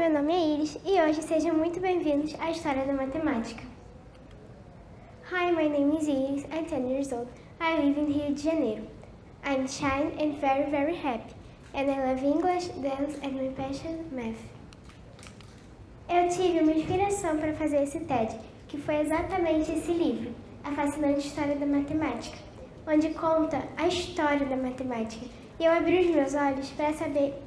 meu nome é Iris e hoje sejam muito bem-vindos à História da Matemática. Hi, my name is Iris, I'm 10 years old. I live in Rio de Janeiro. I'm shy and very, very happy, and I love English, dance, and my passion, math. Eu tive uma inspiração para fazer esse TED, que foi exatamente esse livro, A Fascinante História da Matemática, onde conta a história da matemática. E eu abri os meus olhos para saber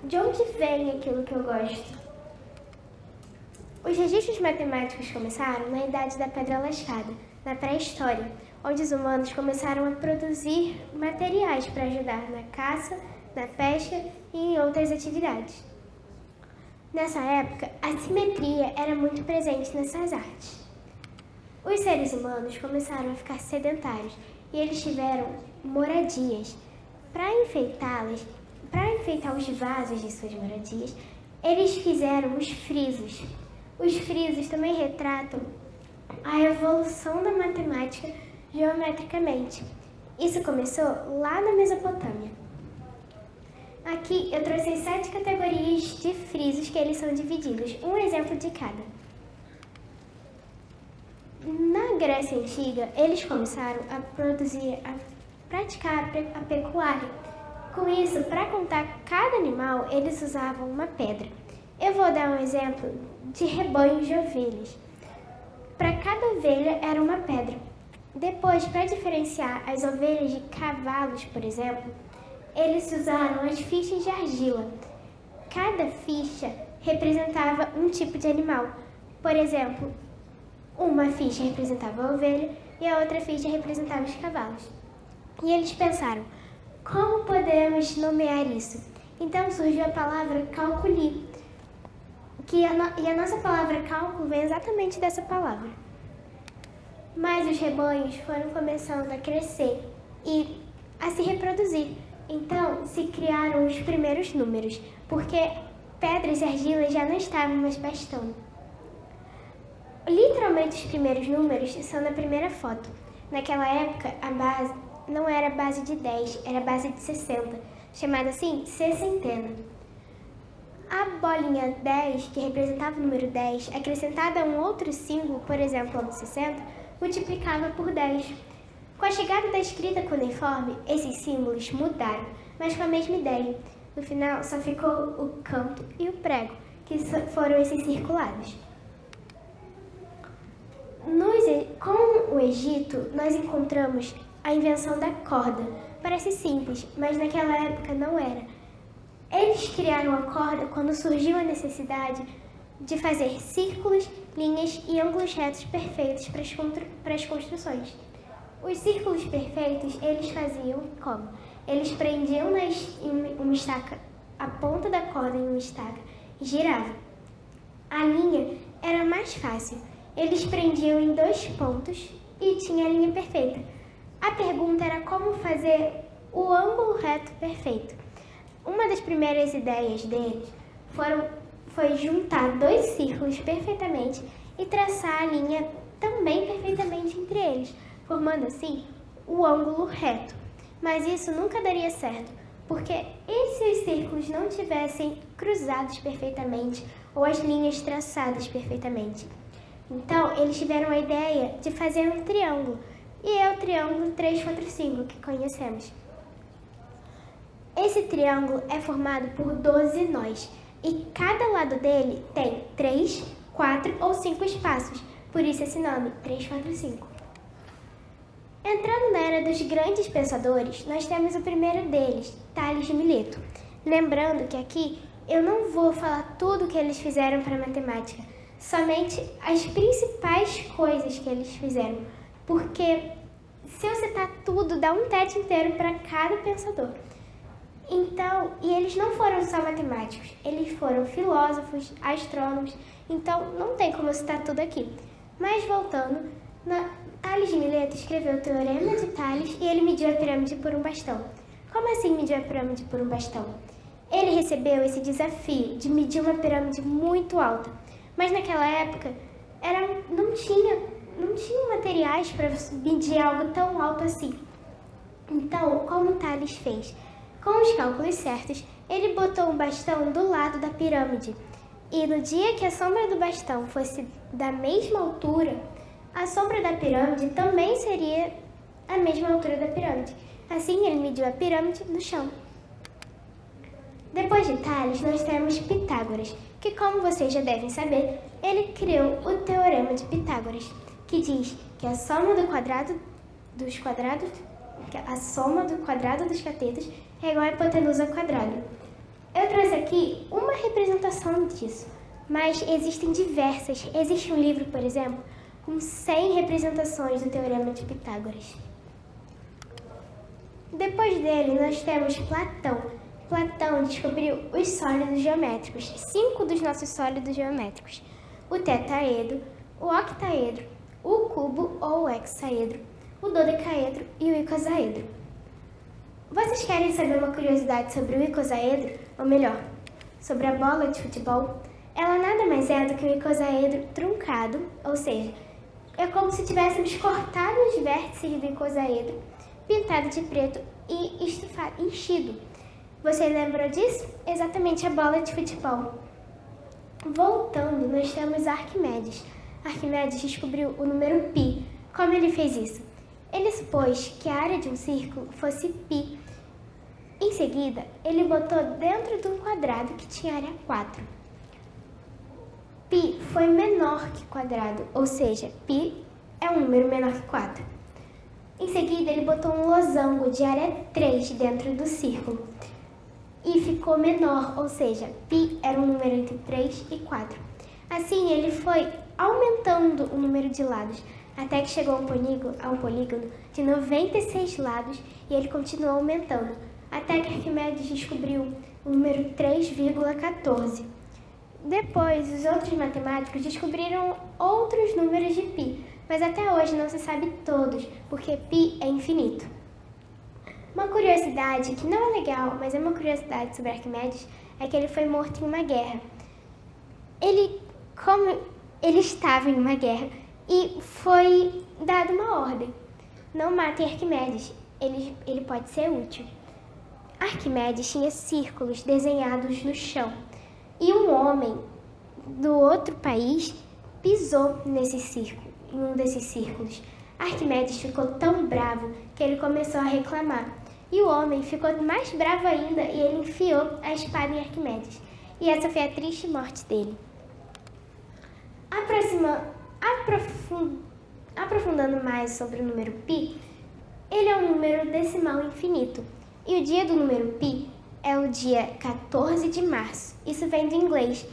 de onde vem aquilo que eu gosto. Os registros matemáticos começaram na Idade da Pedra Lascada, na pré-história, onde os humanos começaram a produzir materiais para ajudar na caça, na pesca e em outras atividades. Nessa época, a simetria era muito presente nessas artes. Os seres humanos começaram a ficar sedentários e eles tiveram moradias. Para enfeitar os vasos de suas moradias, eles fizeram os frisos. Os frisos também retratam a evolução da matemática geometricamente. Isso começou lá na Mesopotâmia. Aqui eu trouxe 7 categorias de frisos que eles são divididos, um exemplo de cada. Na Grécia Antiga, eles começaram a praticar a pecuária. Com isso, para contar cada animal, eles usavam uma pedra. Eu vou dar um exemplo de rebanhos de ovelhas. Para cada ovelha era uma pedra. Depois, para diferenciar as ovelhas de cavalos, por exemplo, eles usaram as fichas de argila. Cada ficha representava um tipo de animal. Por exemplo, uma ficha representava a ovelha e a outra ficha representava os cavalos. E eles pensaram, como podemos nomear isso? Então surgiu a palavra calculi, e a nossa palavra cálculo vem exatamente dessa palavra. Mas os rebanhos foram começando a crescer e a se reproduzir. Então se criaram os primeiros números, porque pedras e argilas já não estavam mais bastando. Literalmente os primeiros números são na primeira foto. Naquela época a base não era base de 10, era base de 60, chamada assim sessentena. A bolinha 10, que representava o número 10, acrescentada a um outro símbolo, por exemplo, o 60, multiplicava por 10. Com a chegada da escrita cuneiforme, esses símbolos mudaram, mas com a mesma ideia. No final, só ficou o canto e o prego, que foram esses circulados. Com o Egito, nós encontramos a invenção da corda. Parece simples, mas naquela época não era. Eles criaram a corda quando surgiu a necessidade de fazer círculos, linhas e ângulos retos perfeitos para as construções. Os círculos perfeitos eles faziam como? Eles prendiam em uma estaca a ponta da corda em uma estaca e giravam. A linha era mais fácil. Eles prendiam em 2 pontos e tinha a linha perfeita. A pergunta era como fazer o ângulo reto perfeito. Uma das primeiras ideias deles foi juntar 2 círculos perfeitamente e traçar a linha também perfeitamente entre eles, formando assim o ângulo reto. Mas isso nunca daria certo, porque e se os círculos não tivessem cruzados perfeitamente ou as linhas traçadas perfeitamente? Então, eles tiveram a ideia de fazer um triângulo, e é o triângulo 345 que conhecemos. Esse triângulo é formado por 12 nós, e cada lado dele tem 3, 4 ou 5 espaços, por isso esse nome, 345. Entrando na era dos grandes pensadores, nós temos o primeiro deles, Tales de Mileto. Lembrando que aqui eu não vou falar tudo o que eles fizeram para a matemática, somente as principais coisas que eles fizeram, porque se eu citar tudo, dá um TED inteiro para cada pensador. Então, e eles não foram só matemáticos, eles foram filósofos, astrônomos, então não tem como eu citar tudo aqui. Mas voltando, Tales de Mileto escreveu o Teorema de Tales e ele mediu a pirâmide por um bastão. Como assim mediu a pirâmide por um bastão? Ele recebeu esse desafio de medir uma pirâmide muito alta, mas naquela época não tinha materiais para medir algo tão alto assim. Então, como Tales fez? Com os cálculos certos, ele botou um bastão do lado da pirâmide e no dia que a sombra do bastão fosse da mesma altura, a sombra da pirâmide também seria a mesma altura da pirâmide. Assim, ele mediu a pirâmide no chão. Depois de Tales, nós temos Pitágoras, que, como vocês já devem saber, ele criou o Teorema de Pitágoras, que diz que a soma do quadrado dos catetos é igual à hipotenusa ao quadrado. Eu trouxe aqui uma representação disso, mas existem diversas. Existe um livro, por exemplo, com 100 representações do Teorema de Pitágoras. Depois dele, nós temos Platão. Platão descobriu os sólidos geométricos, 5 dos nossos sólidos geométricos: o tetaedro, o octaedro, o cubo ou o hexaedro, o dodecaedro e o icosaedro. Vocês querem saber uma curiosidade sobre o icosaedro? Ou melhor, sobre a bola de futebol? Ela nada mais é do que um icosaedro truncado, ou seja, é como se tivéssemos cortado os vértices do icosaedro, pintado de preto e enchido. Você lembrou disso? Exatamente, a bola de futebol. Voltando, nós temos Arquimedes. Arquimedes descobriu o número π. Como ele fez isso? Ele supôs que a área de um círculo fosse π. Em seguida, ele botou dentro de um quadrado que tinha área 4. π foi menor que quadrado, ou seja, π é um número menor que 4. Em seguida, ele botou um losango de área 3 dentro do círculo e ficou menor, ou seja, π era um número entre 3 e 4. Assim, ele foi aumentando o número de lados, até que chegou a um polígono de 96 lados e ele continuou aumentando, até que Arquimedes descobriu o número 3,14. Depois, os outros matemáticos descobriram outros números de π, mas até hoje não se sabe todos, porque π é infinito. Uma curiosidade, que não é legal, mas é uma curiosidade sobre Arquimedes, é que ele foi morto em uma guerra. Como ele estava em uma guerra e foi dada uma ordem: não matem Arquimedes, ele pode ser útil. Arquimedes tinha círculos desenhados no chão e um homem do outro país pisou em um desses círculos. Arquimedes ficou tão bravo que ele começou a reclamar. E o homem ficou mais bravo ainda e ele enfiou a espada em Arquimedes. E essa foi a triste morte dele. Aprofundando mais sobre o número π, ele é um número decimal infinito. E o dia do número π é o dia 14 de março. Isso vem do inglês,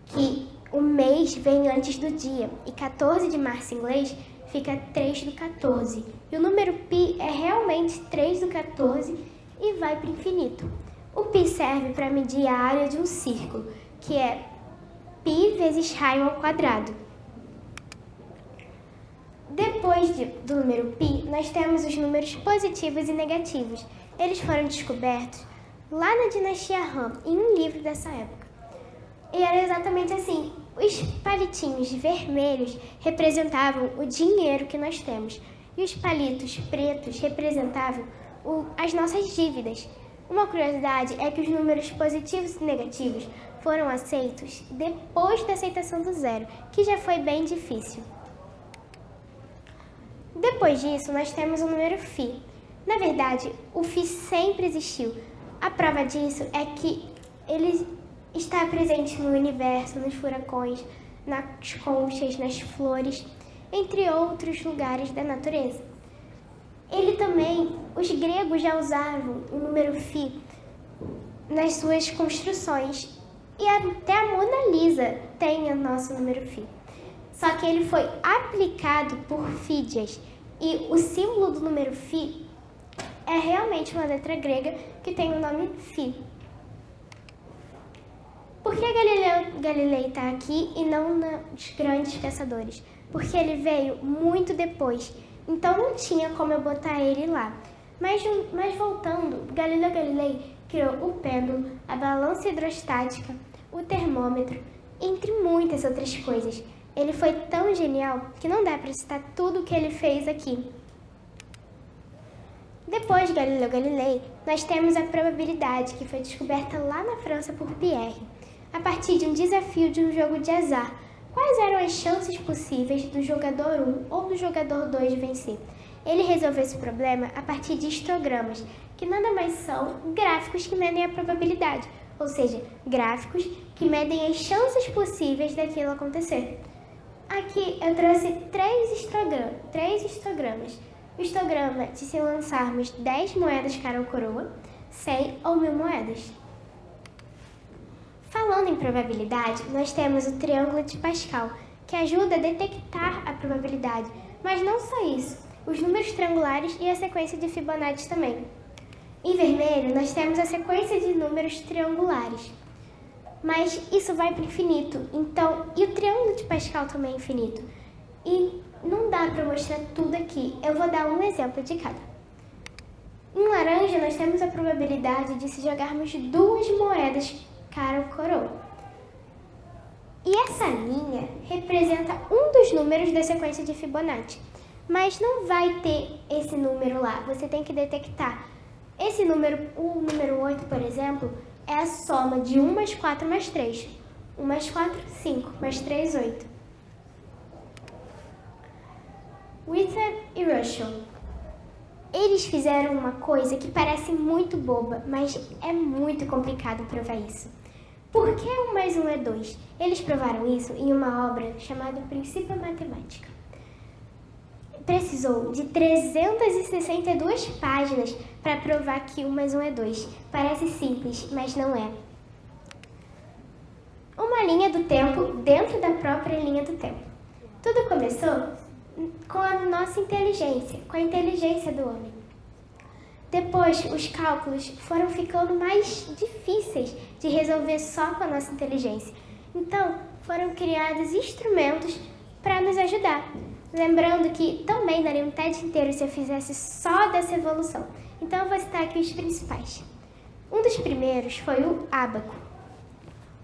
que o mês vem antes do dia. E 14 de março em inglês fica 3 do 14. E o número π é realmente 3 do 14 e vai para o infinito. O π serve para medir a área de um círculo, que é π vezes raio ao quadrado. Depois do número π, nós temos os números positivos e negativos. Eles foram descobertos lá na dinastia Han, em um livro dessa época. E era exatamente assim: os palitinhos vermelhos representavam o dinheiro que nós temos e os palitos pretos representavam as nossas dívidas. Uma curiosidade é que os números positivos e negativos foram aceitos depois da aceitação do zero, que já foi bem difícil. Depois disso, nós temos o número φ. Na verdade, o φ sempre existiu. A prova disso é que ele está presente no universo, nos furacões, nas conchas, nas flores, entre outros lugares da natureza. Os gregos já usavam o número φ nas suas construções e até a Mona Lisa tem o nosso número φ. Só que ele foi aplicado por Fídias e o símbolo do número φ é realmente uma letra grega que tem o nome φ. Por que Galileu está aqui e não nos grandes caçadores? Porque ele veio muito depois, então não tinha como eu botar ele lá. Mas voltando, Galileu Galilei criou o pêndulo, a balança hidrostática, o termômetro, entre muitas outras coisas. Ele foi tão genial que não dá para citar tudo o que ele fez aqui. Depois de Galileu Galilei, nós temos a probabilidade, que foi descoberta lá na França por Pierre. a partir de um desafio de um jogo de azar. Quais eram as chances possíveis do jogador 1 ou do jogador 2 de vencer? Ele resolveu esse problema a partir de histogramas, que nada mais são gráficos que medem a probabilidade, ou seja, gráficos que medem as chances possíveis daquilo acontecer. Aqui eu trouxe três histogramas. O histograma de se lançarmos 10 moedas cara ou coroa, 100 ou 1000 moedas. Falando em probabilidade, nós temos o triângulo de Pascal, que ajuda a detectar a probabilidade, mas não só isso, os números triangulares e a sequência de Fibonacci também. Em vermelho, nós temos a sequência de números triangulares, mas isso vai para o infinito, então, e o triângulo de Pascal também é infinito. E não dá para mostrar tudo aqui, eu vou dar um exemplo de cada. Em laranja, nós temos a probabilidade de se jogarmos 2 moedas cara ou coroa. E essa linha representa um dos números da sequência de Fibonacci, mas não vai ter esse número lá, você tem que detectar. Esse número, o número 8, por exemplo, é a soma de 1 mais 4 mais 3. 1 mais 4, 5, mais 3, 8. Whitten e Russell. Eles fizeram uma coisa que parece muito boba, mas é muito complicado provar isso. Por que 1 mais 1 é 2? Eles provaram isso em uma obra chamada Princípio Matemática. Precisou de 362 páginas para provar que 1 mais 1 é 2. Parece simples, mas não é. Uma linha do tempo dentro da própria linha do tempo. Tudo começou com a nossa inteligência, com a inteligência do homem. Depois, os cálculos foram ficando mais difíceis de resolver só com a nossa inteligência. Então, foram criados instrumentos para nos ajudar. Lembrando que também daria um TED inteiro se eu fizesse só dessa evolução. Então, eu vou citar aqui os principais. Um dos primeiros foi o ábaco.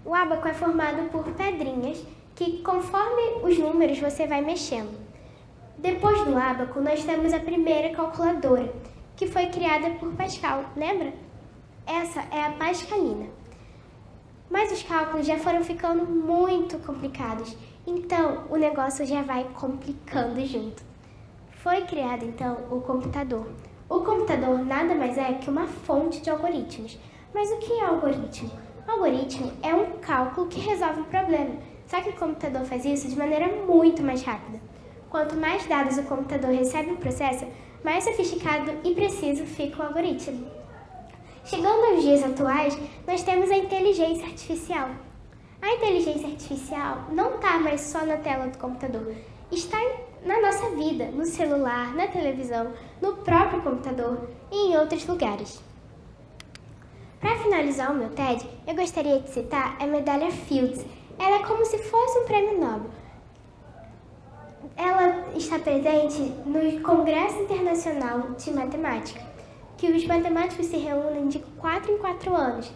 O ábaco é formado por pedrinhas que, conforme os números, você vai mexendo. Depois do ábaco, nós temos a primeira calculadora, que foi criada por Pascal, lembra? Essa é a pascalina. Mas os cálculos já foram ficando muito complicados, então o negócio já vai complicando junto. Foi criado, então, o computador. O computador nada mais é que uma fonte de algoritmos. Mas o que é algoritmo? Algoritmo é um cálculo que resolve um problema, só que o computador faz isso de maneira muito mais rápida. Quanto mais dados o computador recebe e processa, mais sofisticado e preciso fica o algoritmo. Chegando aos dias atuais, nós temos a inteligência artificial. A inteligência artificial não está mais só na tela do computador, está na nossa vida, no celular, na televisão, no próprio computador e em outros lugares. Para finalizar o meu TED, eu gostaria de citar a medalha Fields. Ela é como se fosse um prêmio Nobel. Ela está presente no Congresso Internacional de Matemática, que os matemáticos se reúnem de 4 em 4 anos.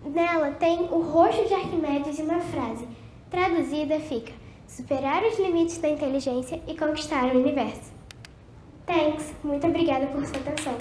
Nela tem o rosto de Arquimedes e uma frase. Traduzida fica: superar os limites da inteligência e conquistar o universo. Thanks! Muito obrigada por sua atenção.